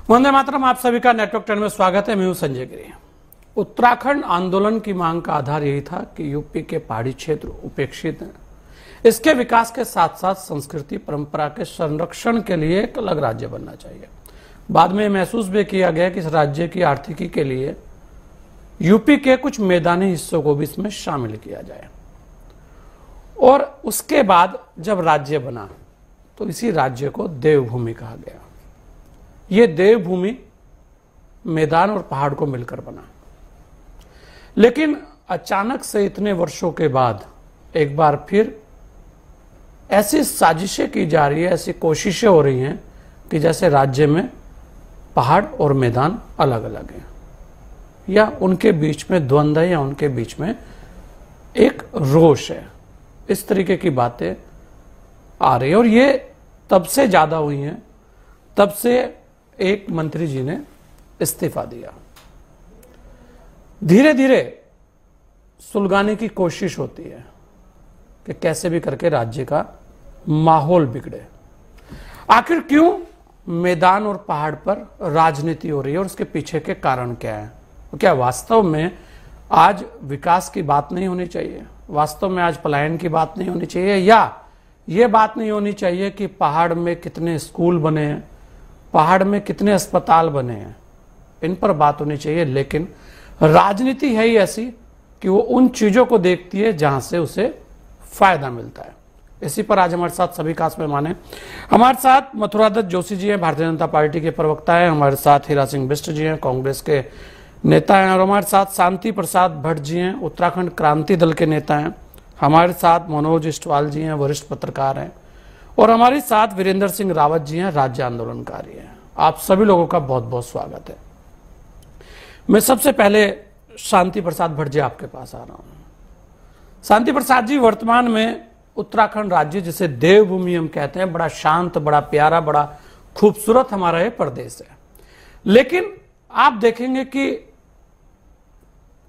वंदे मातरम। आप सभी का नेटवर्क 10 में स्वागत है। मैं हूं संजय गिरी। उत्तराखंड आंदोलन की मांग का आधार यही था कि यूपी के पहाड़ी क्षेत्र उपेक्षित हैं। इसके विकास के साथ साथ संस्कृति परंपरा के संरक्षण के लिए एक अलग राज्य बनना चाहिए। बाद में महसूस भी किया गया कि इस राज्य की आर्थिकी के लिए यूपी के कुछ मैदानी हिस्सों को भी इसमें शामिल किया जाए। और उसके बाद जब राज्य बना तो इसी राज्य को देवभूमि कहा गया। यह देवभूमि मैदान और पहाड़ को मिलकर बना। लेकिन अचानक से इतने वर्षों के बाद एक बार फिर ऐसी साजिशें की जा रही है, ऐसी कोशिशें हो रही हैं कि जैसे राज्य में पहाड़ और मैदान अलग अलग हैं, या उनके बीच में द्वंद्व है, या उनके बीच में एक रोष है। इस तरीके की बातें आ रही है। और ये तब से ज्यादा हुई हैं तब से एक मंत्री जी ने इस्तीफा दिया। धीरे धीरे सुलगाने की कोशिश होती है कि कैसे भी करके राज्य का माहौल बिगड़े। आखिर क्यों मैदान और पहाड़ पर राजनीति हो रही है और उसके पीछे के कारण क्या है? क्या वास्तव में आज विकास की बात नहीं होनी चाहिए? वास्तव में आज पलायन की बात नहीं होनी चाहिए? या यह बात नहीं होनी चाहिए कि पहाड़ में कितने स्कूल बने हैं, पहाड़ में कितने अस्पताल बने हैं? इन पर बात होनी चाहिए। लेकिन राजनीति है ही ऐसी कि वो उन चीजों को देखती है जहां से उसे फायदा मिलता है। इसी पर आज हमारे साथ सभी खास मेहमान हैं। हमारे साथ मथुरा दत्त जोशी जी हैं, भारतीय जनता पार्टी के प्रवक्ता हैं। हमारे साथ हीरा सिंह बिष्ट जी हैं, कांग्रेस के नेता हैं। और हमारे साथ शांति प्रसाद भट्ट जी हैं, उत्तराखंड क्रांति दल के नेता हैं। हमारे साथ मनोज इस्टवाल जी हैं, वरिष्ठ पत्रकार हैं। और हमारे साथ वीरेंद्र सिंह रावत जी हैं, राज्य आंदोलनकारी हैं। आप सभी लोगों का बहुत बहुत स्वागत है। मैं सबसे पहले शांति प्रसाद भट्ट जी आपके पास आ रहा हूं। शांति प्रसाद जी, वर्तमान में उत्तराखंड राज्य जिसे देवभूमि हम कहते हैं, बड़ा शांत, बड़ा प्यारा, बड़ा खूबसूरत हमारा ये प्रदेश है। लेकिन आप देखेंगे कि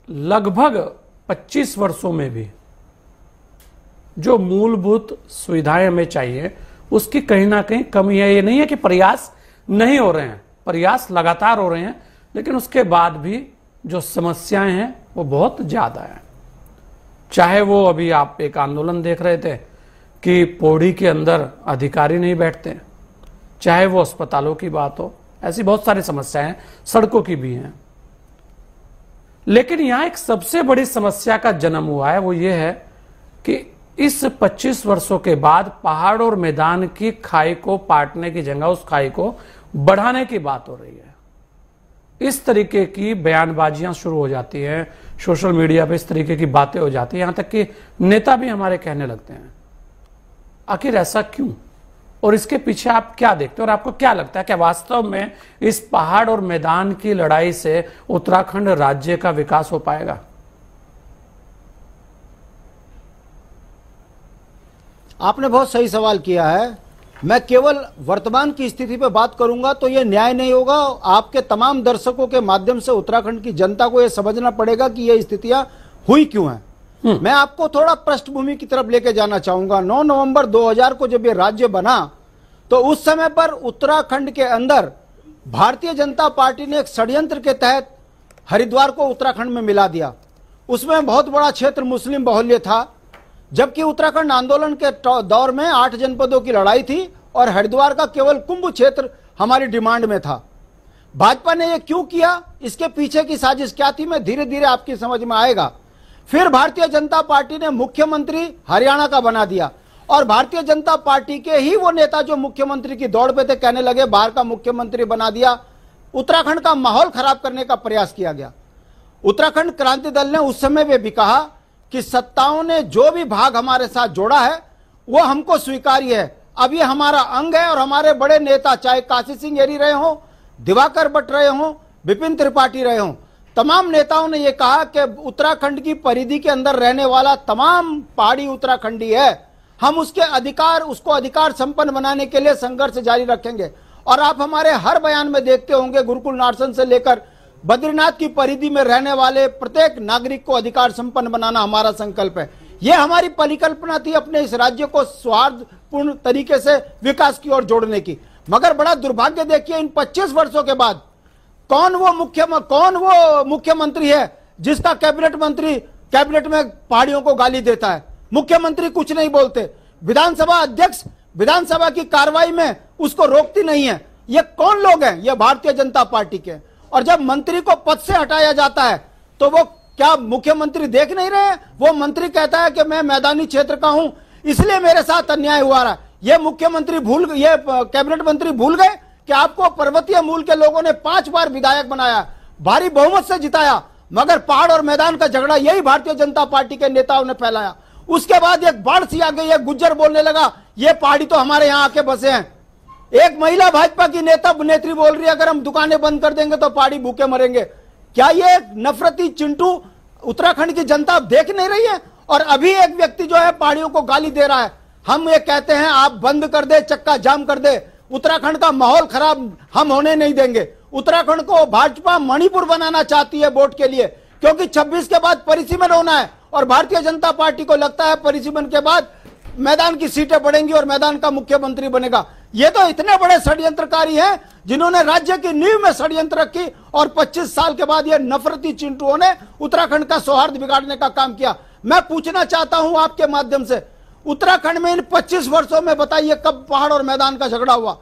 लगभग 25 वर्षों में भी जो मूलभूत सुविधाएं हमें चाहिए उसकी कहीं ना कहीं कमी है। ये नहीं है कि प्रयास नहीं हो रहे हैं, प्रयास लगातार हो रहे हैं, लेकिन उसके बाद भी जो समस्याएं हैं वो बहुत ज्यादा है। चाहे वो अभी आप एक आंदोलन देख रहे थे कि पौड़ी के अंदर अधिकारी नहीं बैठते, चाहे वो अस्पतालों की बात हो, ऐसी बहुत सारी समस्याएं सड़कों की भी हैं। लेकिन यहां एक सबसे बड़ी समस्या का जन्म हुआ है, वो ये है कि इस 25 वर्षों के बाद पहाड़ और मैदान की खाई को पाटने की जगह उस खाई को बढ़ाने की बात हो रही है। इस तरीके की बयानबाजियां शुरू हो जाती हैं, सोशल मीडिया पे इस तरीके की बातें हो जाती हैं, यहां तक कि नेता भी हमारे कहने लगते हैं। आखिर ऐसा क्यों? और इसके पीछे आप क्या देखते हैं और आपको क्या लगता है कि वास्तव में इस पहाड़ और मैदान की लड़ाई से उत्तराखंड राज्य का विकास हो पाएगा? आपने बहुत सही सवाल किया है। मैं केवल वर्तमान की स्थिति पे बात करूंगा तो यह न्याय नहीं होगा। आपके तमाम दर्शकों के माध्यम से उत्तराखंड की जनता को यह समझना पड़ेगा कि ये स्थितियां हुई क्यों हैं। मैं आपको थोड़ा पृष्ठभूमि की तरफ लेके जाना चाहूंगा। 9 नवंबर 2000 को जब ये राज्य बना तो उस समय पर उत्तराखंड के अंदर भारतीय जनता पार्टी ने एक षड्यंत्र के तहत हरिद्वार को उत्तराखंड में मिला दिया। उसमें बहुत बड़ा क्षेत्र मुस्लिम बाहुल्य था, जबकि उत्तराखंड आंदोलन के दौर में 8 जनपदों की लड़ाई थी और हरिद्वार का केवल कुंभ क्षेत्र हमारी डिमांड में था। भाजपा ने यह क्यों किया, इसके पीछे की साजिश क्या थी, मैं धीरे धीरे आपकी समझ में आएगा। फिर भारतीय जनता पार्टी ने मुख्यमंत्री हरियाणा का बना दिया और भारतीय जनता पार्टी के ही वो नेता जो मुख्यमंत्री की दौड़ पे थे कहने लगे बाहर का मुख्यमंत्री बना दिया। उत्तराखंड का माहौल खराब करने का प्रयास किया गया। उत्तराखंड क्रांति दल ने उस समय भी कहा कि सत्ताओं ने जो भी भाग हमारे साथ जोड़ा है वो हमको स्वीकार्य है, अब ये हमारा अंग है। और हमारे बड़े नेता चाहे काशी सिंह येरी रहे हों, दिवाकर भट्ट रहे हों, विपिन त्रिपाठी रहे हों, तमाम नेताओं ने ये कहा कि उत्तराखंड की परिधि के अंदर रहने वाला तमाम पहाड़ी उत्तराखंडी है, हम उसको अधिकार संपन्न बनाने के लिए संघर्ष जारी रखेंगे। और आप हमारे हर बयान में देखते होंगे, गुरुकुल नारसन से लेकर बद्रीनाथ की परिधि में रहने वाले प्रत्येक नागरिक को अधिकार संपन्न बनाना हमारा संकल्प है। यह हमारी परिकल्पना थी अपने इस राज्य को सौहार्दपूर्ण तरीके से विकास की ओर जोड़ने की। मगर बड़ा दुर्भाग्य देखिए, इन 25 वर्षों के बाद कौन वो मुख्यमंत्री है जिसका कैबिनेट में पहाड़ियों को गाली देता है? मुख्यमंत्री कुछ नहीं बोलते, विधानसभा अध्यक्ष विधानसभा की कार्रवाई में उसको रोकती नहीं है। ये कौन लोग हैं? ये भारतीय जनता पार्टी के। और जब मंत्री को पद से हटाया जाता है तो वो क्या मुख्यमंत्री देख नहीं रहे हैं? वो मंत्री कहता है कि मैं मैदानी क्षेत्र का हूं, इसलिए मेरे साथ अन्याय हुआ रहा। ये कैबिनेट मंत्री भूल गए कि आपको पर्वतीय मूल के लोगों ने 5 बार विधायक बनाया, भारी बहुमत से जिताया, मगर पहाड़ और मैदान का झगड़ा यही भारतीय जनता पार्टी के नेताओं ने फैलाया। उसके बाद एक बाढ़ सी आ गई, एक गुज्जर बोलने लगा ये पहाड़ी तो हमारे यहां आके बसे हैं। एक महिला भाजपा की नेत्री बोल रही है अगर हम दुकानें बंद कर देंगे तो पहाड़ी भूखे मरेंगे। क्या ये नफरती चिंटू उत्तराखंड की जनता देख नहीं रही है? और अभी एक व्यक्ति जो है पहाड़ियों को गाली दे रहा है। हम ये कहते हैं आप बंद कर दे, चक्का जाम कर दे, उत्तराखंड का माहौल खराब हम होने नहीं देंगे। उत्तराखंड को भाजपा मणिपुर बनाना चाहती है वोट के लिए, क्योंकि 26 के बाद परिसीमन होना है और भारतीय जनता पार्टी को लगता है परिसीमन के बाद मैदान की सीटें बढ़ेंगी और मैदान का मुख्यमंत्री बनेगा। ये तो इतने बड़े षड्यंत्रकारी हैं जिन्होंने राज्य की नींव में षड्यंत्र रखी और 25 साल के बाद ये नफरती चिंटुओं ने उत्तराखंड का सौहार्द बिगाड़ने का काम किया। मैं पूछना चाहता हूं आपके माध्यम से, उत्तराखंड में इन 25 वर्षों में बताइए कब पहाड़ और मैदान का झगड़ा हुआ?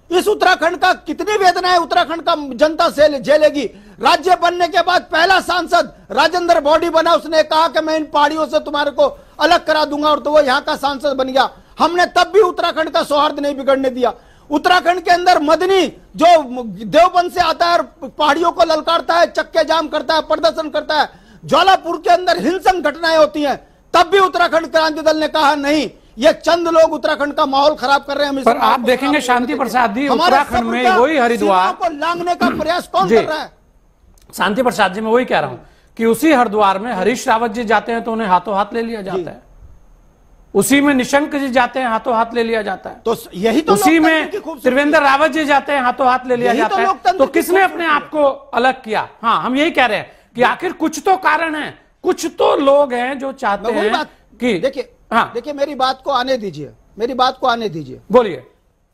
इस उत्तराखंड का कितनी वेदनाएं उत्तराखंड का जनता से झेलेगी? राज्य बनने के बाद पहला सांसद राजेंद्र बॉडी बना, उसने कहा कि मैं इन पहाड़ियों से तुम्हारे को अलग करा दूंगा और तो वो यहाँ का सांसद बन गया। हमने तब भी उत्तराखंड का सौहार्द नहीं बिगड़ने दिया। उत्तराखंड के अंदर मदनी जो देवबंद से आता है और पहाड़ियों को ललकारता है, चक्के जाम करता है, प्रदर्शन करता है, ज्वालापुर के अंदर हिंसक घटनाएं होती हैं, तब भी उत्तराखंड क्रांति दल ने कहा नहीं, ये चंद लोग उत्तराखंड का माहौल खराब कर रहे हैं। पर आप देखेंगे शांति प्रसाद जी, उत्तराखंड में वही हरिद्वार को लांघने का प्रयास कौन कर रहा है? शांति प्रसाद जी, मैं वही कह रहा हूं कि उसी हरिद्वार में हरीश रावत जी जाते हैं तो उन्हें हाथों हाथ ले लिया जाता है, उसी में निशंक जी जाते हैं हाथों हाथ ले लिया जाता है, तो यही तो उसी में त्रिवेंद्र रावत जी जाते हैं हाथों हाथ ले लिया जाता है। तो किसने अपने आप को अलग किया? हाँ, हम यही कह रहे हैं कि आखिर कुछ तो कारण है, कुछ तो लोग हैं जो चाहते हैं कि देखिए मेरी बात को आने दीजिए, बोलिए।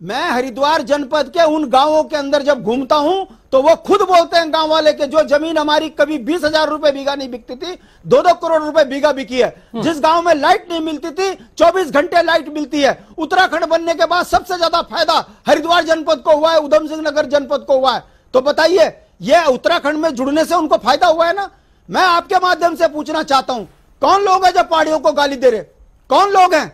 मैं हरिद्वार जनपद के उन गांवों के अंदर जब घूमता हूं तो वो खुद बोलते हैं गांव वाले के जो जमीन हमारी कभी 20,000 रुपए बीघा नहीं बिकती थी, 2-2 करोड़ रुपए बीघा बिकी है। जिस गांव में लाइट नहीं मिलती थी 24 घंटे लाइट मिलती है। उत्तराखंड बनने के बाद सबसे ज्यादा फायदा हरिद्वार जनपद को हुआ है, उधम सिंह नगर जनपद को हुआ है। तो बताइए ये उत्तराखंड में जुड़ने से उनको फायदा हुआ है ना? मैं आपके माध्यम से पूछना चाहता हूं, कौन लोग हैं जो पहाड़ियों को गाली दे रहे? कौन लोग हैं?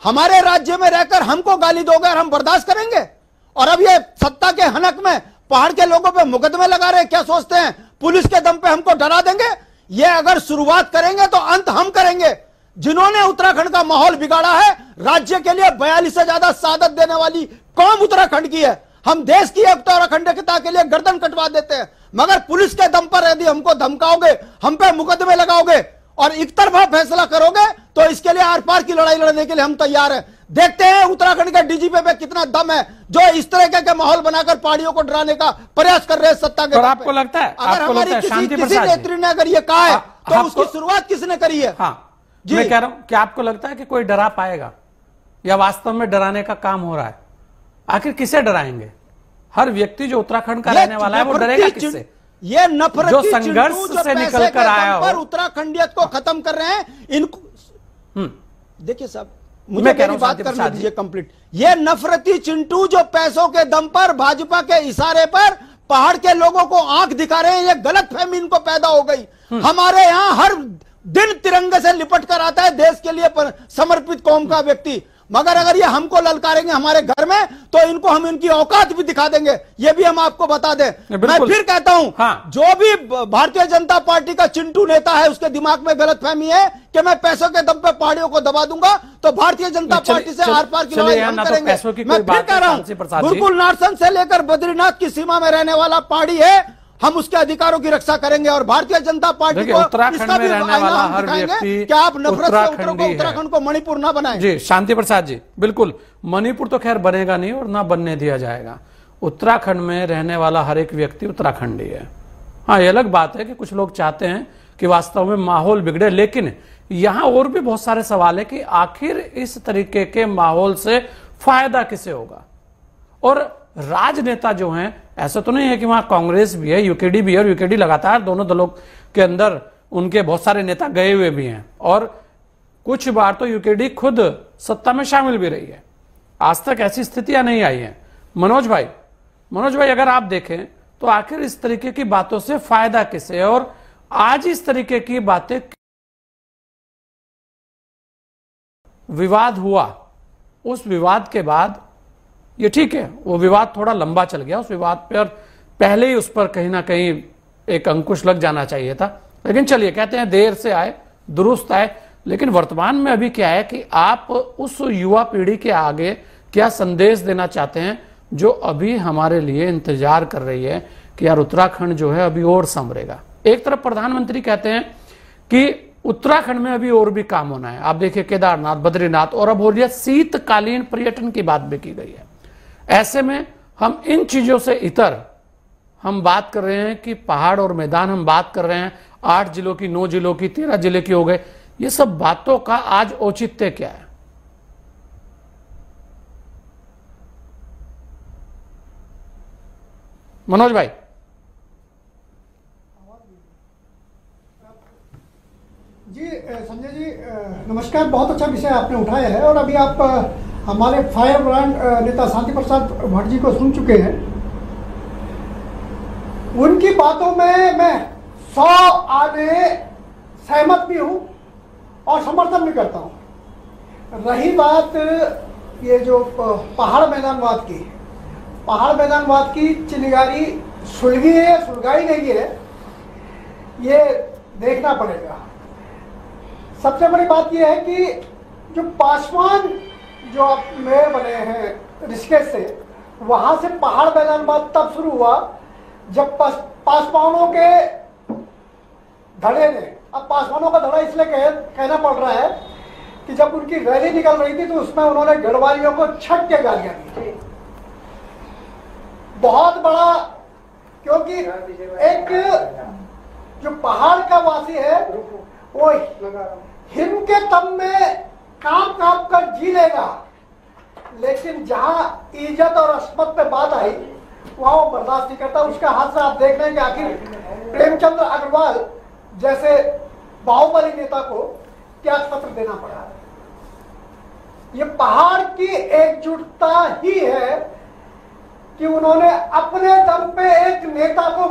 हमारे राज्य में रहकर हमको गाली दोगे और हम बर्दाश्त करेंगे? और अब ये सत्ता के हनक में पहाड़ के लोगों पे मुकदमे लगा रहे, क्या सोचते हैं पुलिस के दम पे हमको डरा देंगे? ये अगर शुरुआत करेंगे तो अंत हम करेंगे। जिन्होंने उत्तराखंड का माहौल बिगाड़ा है, राज्य के लिए 42 से ज्यादा शहादत देने वाली कौम उत्तराखंड की है। हम देश की एकता और अखंडता के लिए गर्दन कटवा देते हैं, मगर पुलिस के दम पर यदि हमको धमकाओगे, हम पे मुकदमे लगाओगे और एक तरफा फैसला करोगे तो इसके लिए आर पार की लड़ाई लड़ने के लिए हम तैयार हैं। देखते हैं उत्तराखंड के डीजीपी पे कितना दम है जो इस तरह के माहौल बनाकर पहाड़ियों को डराने का प्रयास कर रहे हैं सत्ता के। आपको लगता है, अगर हमारी किसी नेत्री ने अगर ये कहा है तो उसकी शुरुआत किसने करी है? हाँ, मैं कह रहा हूं कि आपको लगता है कि कोई डरा पाएगा या वास्तव में डराने का काम हो रहा है? आखिर किसे डराएंगे? हर व्यक्ति जो उत्तराखंड का रहने वाला है वो डरेगा किससे? ये नफरत जो संघर्ष से निकल कर आया हो, उत्तराखंडियत को खत्म कर रहे हैं इनको। देखिए साहब, मुझे मेरी बात करने दीजिए कंप्लीट। ये नफरती चिंटू जो पैसों के दम पर भाजपा के इशारे पर पहाड़ के लोगों को आंख दिखा रहे हैं, ये गलत फहमी इनको पैदा हो गई। हमारे यहां हर दिन तिरंगे से लिपट कर आता है देश के लिए समर्पित कौम का व्यक्ति, मगर अगर ये हमको ललकारेंगे हमारे घर में तो इनको हम इनकी औकात भी दिखा देंगे, ये भी हम आपको बता दें। मैं फिर कहता हूं, हाँ। जो भी भारतीय जनता पार्टी का चिंटू नेता है उसके दिमाग में गलतफहमी है कि मैं पैसों के दम पे पहाड़ियों को दबा दूंगा, तो भारतीय जनता पार्टी से आर पार की लड़ाई हम करेंगे। मैं फिर कह रहा हूं, गुरुकुल नारसन से लेकर बद्रीनाथ की सीमा में रहने वाला पहाड़ी है, हम उसके अधिकारों की रक्षा करेंगे और भारतीय जनता पार्टी को उत्तराखंड में रहने वाला हर व्यक्ति क्या आप नफरत से उत्तराखंड को मणिपुर ना बनाएं। जी शांति प्रसाद जी, बिल्कुल मणिपुर तो खैर बनेगा नहीं और ना बनने दिया जाएगा। उत्तराखंड में रहने वाला हर एक व्यक्ति उत्तराखंडी है। हाँ, ये अलग बात है कि कुछ लोग चाहते हैं कि वास्तव में माहौल बिगड़े, लेकिन यहां और भी बहुत सारे सवाल है कि आखिर इस तरीके के माहौल से फायदा किसे होगा और राजनेता जो हैं, ऐसा तो नहीं है कि वहां कांग्रेस भी है, यूकेडी भी है, और यूकेडी लगातार दोनों दलों के अंदर उनके बहुत सारे नेता गए हुए भी हैं, और कुछ बार तो यूकेडी खुद सत्ता में शामिल भी रही है। आज तक ऐसी स्थितियां नहीं आई हैं। मनोज भाई, अगर आप देखें तो आखिर इस तरीके की बातों से फायदा किसे है, और आज इस तरीके की बातें, विवाद हुआ, उस विवाद के बाद ये ठीक है, वो विवाद थोड़ा लंबा चल गया, उस विवाद पर पहले ही उस पर कहीं ना कहीं एक अंकुश लग जाना चाहिए था, लेकिन चलिए कहते हैं देर से आए दुरुस्त आए। लेकिन वर्तमान में अभी क्या है कि आप उस युवा पीढ़ी के आगे क्या संदेश देना चाहते हैं जो अभी हमारे लिए इंतजार कर रही है कि यार उत्तराखंड जो है अभी और संवरेगा। एक तरफ प्रधानमंत्री कहते हैं कि उत्तराखंड में अभी और भी काम होना है। आप देखिए केदारनाथ, बद्रीनाथ, और अब हो रही है शीतकालीन पर्यटन की बात भी की गई है। ऐसे में हम इन चीजों से इतर हम बात कर रहे हैं कि पहाड़ और मैदान, हम बात कर रहे हैं 8 जिलों की, 9 जिलों की, 13 जिले की हो गए। ये सब बातों का आज औचित्य क्या है? मनोज भाई। जी संजय जी नमस्कार। बहुत अच्छा विषय आपने उठाया है, और अभी आप हमारे फायर ब्रांड नेता शांति प्रसाद भट्ट जी को सुन चुके हैं। उनकी बातों में मैं 100 आने सहमत भी हूं और समर्थन भी करता हूं। रही बात ये जो पहाड़ मैदानवाद की चिंगारी सुलगी है या सुलगाई नहीं है, ये देखना पड़ेगा। सबसे बड़ी बात यह है कि जो पासवान जो अब मेयर बने हैं ऋषिकेश से, वहां से पहाड़ मैदानवाद तब शुरू हुआ जब पासवानों के धड़े ने, अब पासवानों का धड़ा इसलिए कहना पड़ रहा है कि जब उनकी रैली निकल रही थी तो उसमें उन्होंने गढ़वालियों को छट के गालियां दी, बहुत बड़ा। क्योंकि एक जो पहाड़ का वासी है वो हिम के तम में काम कर जी लेगा, लेकिन जहां इज्जत और अस्मत पे बात आई वहां वो बर्दाश्त नहीं करता। उसका हादसा आप देख रहे हैं कि आखिर प्रेमचंद्र अग्रवाल जैसे बाहुबली नेता को त्याग पत्र देना पड़ा। ये पहाड़ की एकजुटता ही है कि उन्होंने अपने दम पे एक नेता को